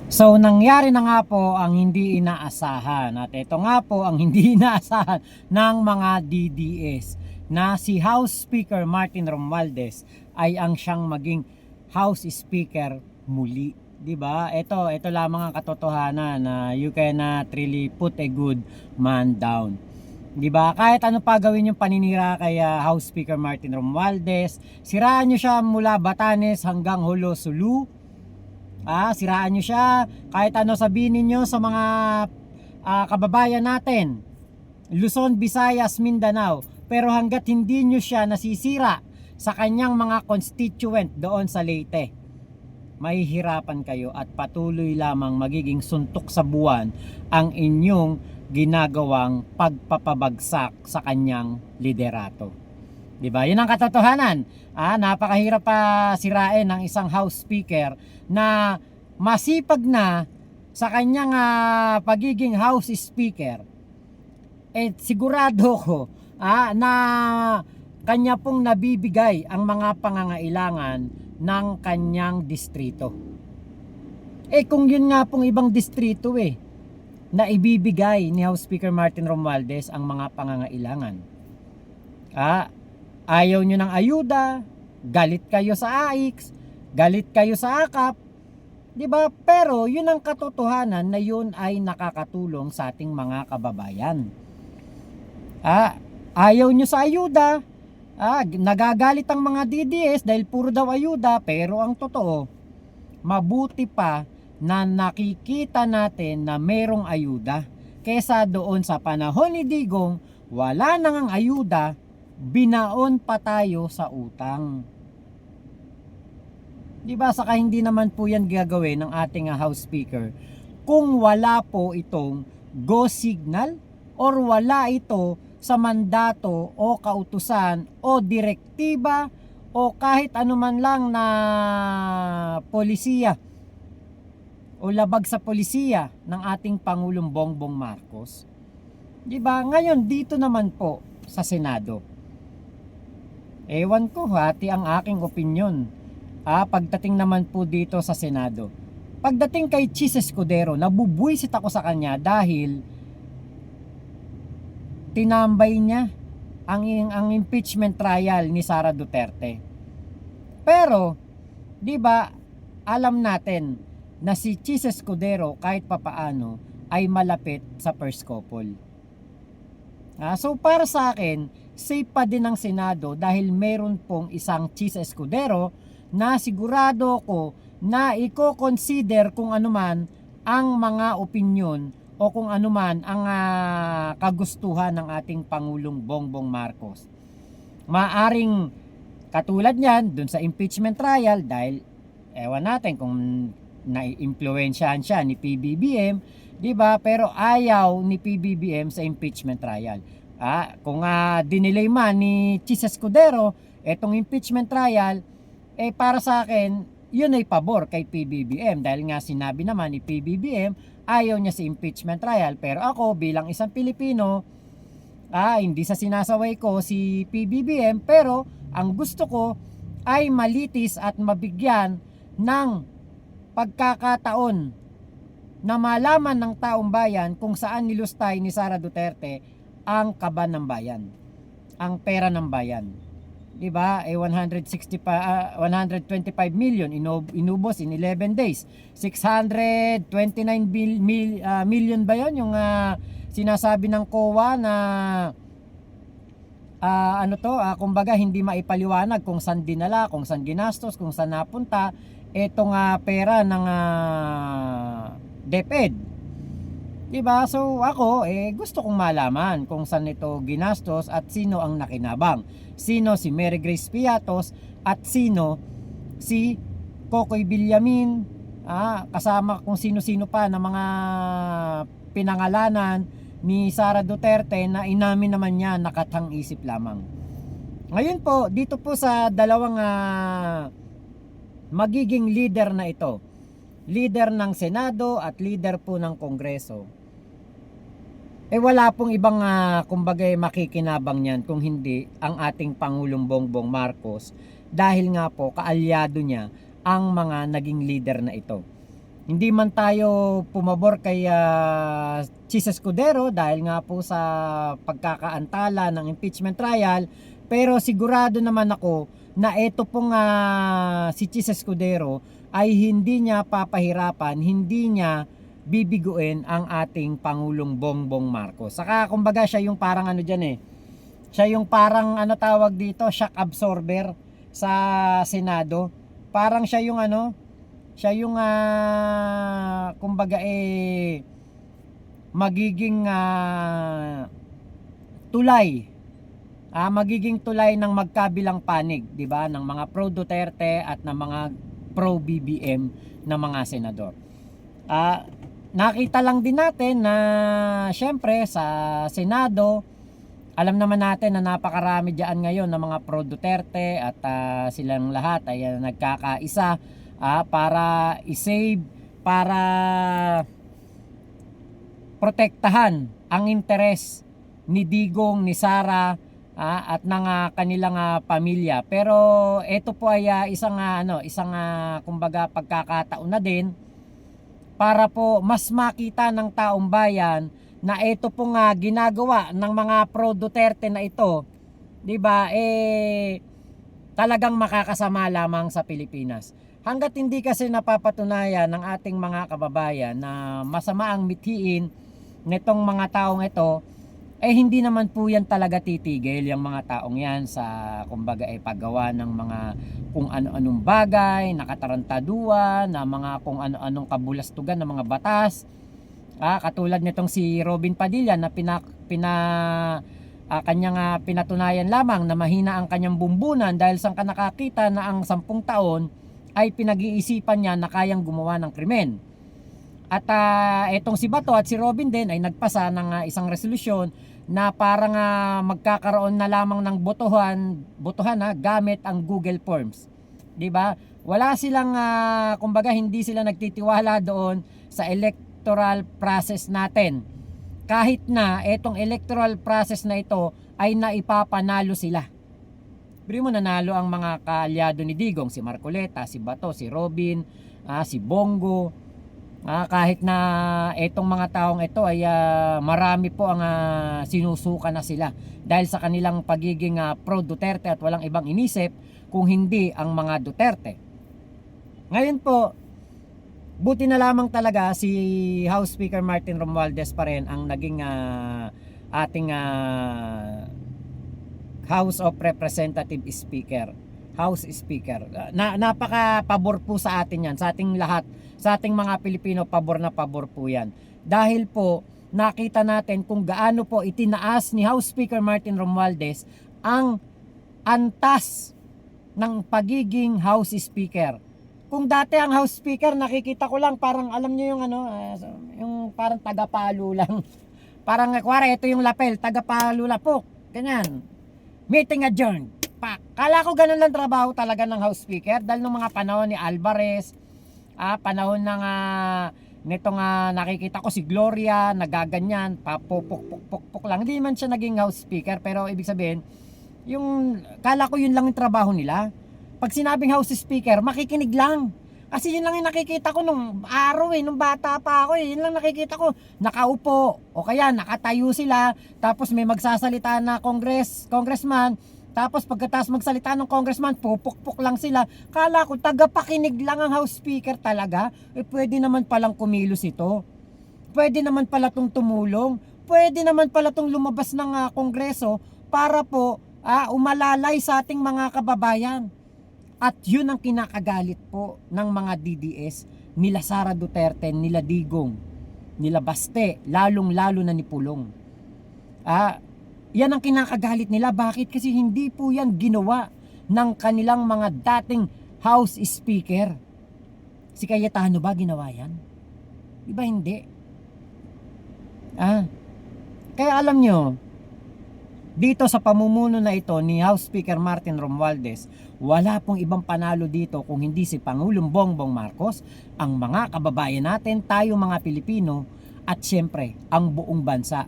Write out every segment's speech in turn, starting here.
So nangyari na nga po ang hindi inaasahan, at ito nga po ang hindi inaasahan ng mga DDS, na si House Speaker Martin Romualdez ay ang siyang maging House Speaker muli. 'Di ba? Ito lamang ang katotohanan, na you cannot really put a good man down. 'Di ba? Kahit ano pa gawin yung paninira kay House Speaker Martin Romualdez, siraan niyo siya mula Batanes hanggang Holo Sulu. Siraan nyo siya, kahit ano sabihin niyo sa mga kababayan natin, Luzon, Visayas, Mindanao, pero hanggat hindi nyo siya nasisira sa kanyang mga constituent doon sa Leyte, mahihirapan kayo at patuloy lamang magiging suntok sa buwan ang inyong ginagawang pagpapabagsak sa kanyang liderato. 'Di ba? 'Yun ang katotohanan. Napakahirap pa sirain ng isang House Speaker na masipag na sa kanyang pagiging House Speaker. Sigurado ko na kanya pong nabibigay ang mga pangangailangan ng kanyang distrito. Kung yun nga pong ibang distrito na ibibigay ni House Speaker Martin Romualdez ang mga pangangailangan. Ayaw nyo ng ayuda, galit kayo sa AIX, galit kayo sa AKAP, 'di ba? Pero yun ang katotohanan, na yun ay nakakatulong sa ating mga kababayan. Ayaw nyo sa ayuda, nagagalit ang mga DDS dahil puro daw ayuda, pero ang totoo, mabuti pa na nakikita natin na merong ayuda kesa doon sa panahon ni Digong, wala nang ayuda, binaon pa tayo sa utang. 'Di ba? Saka hindi naman po 'yan gagawin ng ating House Speaker kung wala po itong go signal or wala ito sa mandato o kautusan o direktiba o kahit anuman lang na polisiya o labag sa polisiya ng ating Pangulong Bongbong Marcos. 'Di ba? Ngayon dito naman po sa Senado, ewan ko, hati ang aking opinyon. Pagdating naman po dito sa Senado, pagdating kay Chis Escudero, nabubwisit ako sa kanya dahil tinambay niya ang impeachment trial ni Sara Duterte. Pero, 'di ba, alam natin na si Chis Escudero kahit papaano ay malapit sa first couple. So para sa akin, safe pa din ang Senado dahil meron pong isang Chis Escudero na sigurado ko na i-consider kung anuman ang mga opinyon o kung anuman ang kagustuhan ng ating Pangulong Bongbong Marcos. Maaring katulad niyan dun sa impeachment trial, dahil ewan natin kung na-impluwensyahan siya ni PBBM, 'di ba? Pero ayaw ni PBBM sa impeachment trial. Kung dinelay man ni Chis Escudero etong impeachment trial, para sa akin yun ay pabor kay PBBM, dahil nga sinabi naman ni PBBM ayaw niya sa impeachment trial. Pero ako bilang isang Pilipino, hindi sa sinasaway ko si PBBM, pero ang gusto ko ay malitis at mabigyan ng pagkakataon na malaman ng taong bayan kung saan nilustay ni Sara Duterte ang kaban ng bayan, ang pera ng bayan. 'Di ba? 125 million inubos in 11 days. 629 million ba 'yon yung sinasabi ng COA na kumbaga hindi maipaliwanag kung saan dinala, kung saan ginastos, kung saan napunta etong pera ng DepEd. 'Di ba? So ako gusto kong malaman kung saan ito ginastos at sino ang nakinabang. Sino si Mary Grace Piatos at sino si Kokoy Villamin, kasama kung sino-sino pa na mga pinangalanan ni Sara Duterte na inamin naman niya nakatang isip lamang. Ngayon po, dito po sa dalawang magiging leader na ito, leader ng Senado at leader po ng Kongreso, wala pong ibang kumbaga makikinabang niyan kung hindi ang ating Pangulong Bongbong Marcos, dahil nga po kaalyado niya ang mga naging leader na ito. Hindi man tayo pumabor kay Chis Escudero dahil nga po sa pagkakaantala ng impeachment trial, pero sigurado naman ako na ito pong si Chis Escudero ay hindi niya papahirapan, hindi niya bibiguin ang ating Pangulong Bongbong Marcos. Saka kumbaga siya yung parang ano dyan siya yung parang ano tawag dito, shock absorber sa Senado. Parang siya yung siya yung kumbaga magiging tulay, magiging tulay ng magkabilang panig, 'di ba, ng mga pro Duterte at ng mga pro BBM na mga senador. Nakita lang din natin na syempre sa Senado, alam naman natin na napakarami diyan ngayon ng mga pro Duterte at silang lahat ay nagkakaisa para i-save, para protektahan ang interes ni Digong, ni Sara at ng kanilang pamilya. Pero ito po ay isang kumbaga pagkakataon na din para po mas makita ng taong bayan na ito pong ginagawa ng mga pro Duterte na ito, 'di ba? Talagang makakasama lamang sa Pilipinas. Hangga't hindi kasi napapatunayan ng ating mga kababayan na masama ang mithiin nitong mga taong ito, hindi naman po yan talaga titigil yung mga taong yan sa kumbaga paggawa ng mga kung ano-anong bagay, nakatarantaduan, na mga kung ano-anong kabulastugan ng mga batas. Katulad nitong si Robin Padilla na kanyang pinatunayan lamang na mahina ang kanyang bumbunan dahil sa nakakita na ang 10 taon ay pinag-iisipan niya na kayang gumawa ng krimen. At etong si Bato at si Robin din ay nagpasa ng isang resolusyon na parang magkakaroon na lamang ng botohan gamit ang Google Forms. 'Di ba? Wala silang kumbaga hindi sila nagtitiwala doon sa electoral process natin. Kahit na etong electoral process na ito ay naipapanalo sila. Pero mo nanalo ang mga kaalyado ni Digong, si Marcoleta, si Bato, si Robin, si Bongo. Kahit na etong mga taong ito ay marami po ang sinusuka na sila dahil sa kanilang pagiging pro Duterte at walang ibang inisip kung hindi ang mga Duterte. Ngayon po, buti na lamang talaga si House Speaker Martin Romualdez pa rin ang naging ating House of Representative Speaker, House Speaker. Napaka-pabor po sa atin yan, sa ating lahat, sa ating mga Pilipino, pabor na pabor po yan. Dahil po, nakita natin kung gaano po itinaas ni House Speaker Martin Romualdez ang antas ng pagiging House Speaker. Kung dati ang House Speaker, nakikita ko lang parang alam niyo yung yung parang tagapalo lang. Parang kuwari, ito yung lapel, tagapalo lapok. Ganyan. Meeting adjourned. Kala ko ganun lang trabaho talaga ng House Speaker dahil nung mga panahon ni Alvarez, panahon ng nitong nakikita ko si Gloria, nagaganyan, papupuk-puk-puk lang. Hindi man siya naging House Speaker, pero ibig sabihin, yung kala ko yun lang yung trabaho nila. Pag sinabing House Speaker, makikinig lang. Kasi yun lang yung nakikita ko nung araw nung bata pa ako yun lang nakikita ko. Nakaupo, o kaya nakatayo sila, tapos may magsasalita na congressman, tapos pagkatapos magsalita ng congressman, pupuk-puk lang sila. Kala ko, tagapakinig lang ang House Speaker talaga. Pwede naman palang kumilos ito. Pwede naman pala tong tumulong. Pwede naman pala tong lumabas ng kongreso para po umalalay sa ating mga kababayan. At yun ang kinakagalit po ng mga DDS, nila Sara Duterte, nila Digong, nila Baste, lalong-lalo na ni Pulong. Yan ang kinakagalit nila. Bakit? Kasi hindi po yan ginawa ng kanilang mga dating House Speaker. Si Cayetano ba ginawa yan? Diba hindi? Kaya alam nyo, dito sa pamumuno na ito ni House Speaker Martin Romualdez, wala pong ibang panalo dito kung hindi si Pangulong Bongbong Marcos, ang mga kababayan natin, tayo mga Pilipino, at syempre, ang buong bansa.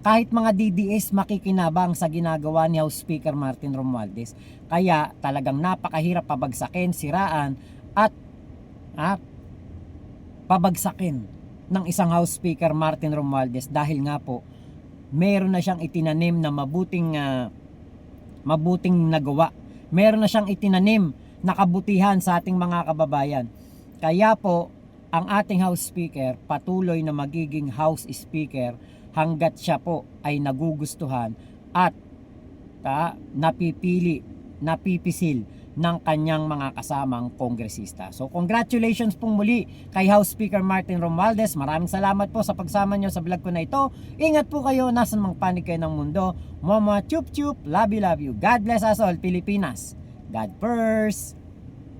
Kahit mga DDS makikinabang sa ginagawa ni House Speaker Martin Romualdez. Kaya talagang napakahirap pabagsakin, siraan, at pabagsakin ng isang House Speaker Martin Romualdez dahil nga po meron na siyang itinanim na mabuting nagawa. Meron na siyang itinanim na kabutihan sa ating mga kababayan. Kaya po ang ating House Speaker patuloy na magiging House Speaker hanggat siya po ay nagugustuhan at napipisil ng kanyang mga kasamang kongresista. So congratulations pong muli kay House Speaker Martin Romualdez. Maraming salamat po sa pagsama nyo sa vlog ko na ito. Ingat po kayo, nasan mang panig kayo ng mundo. Mama chup chup, love you, love you. God bless us all, Pilipinas. God first.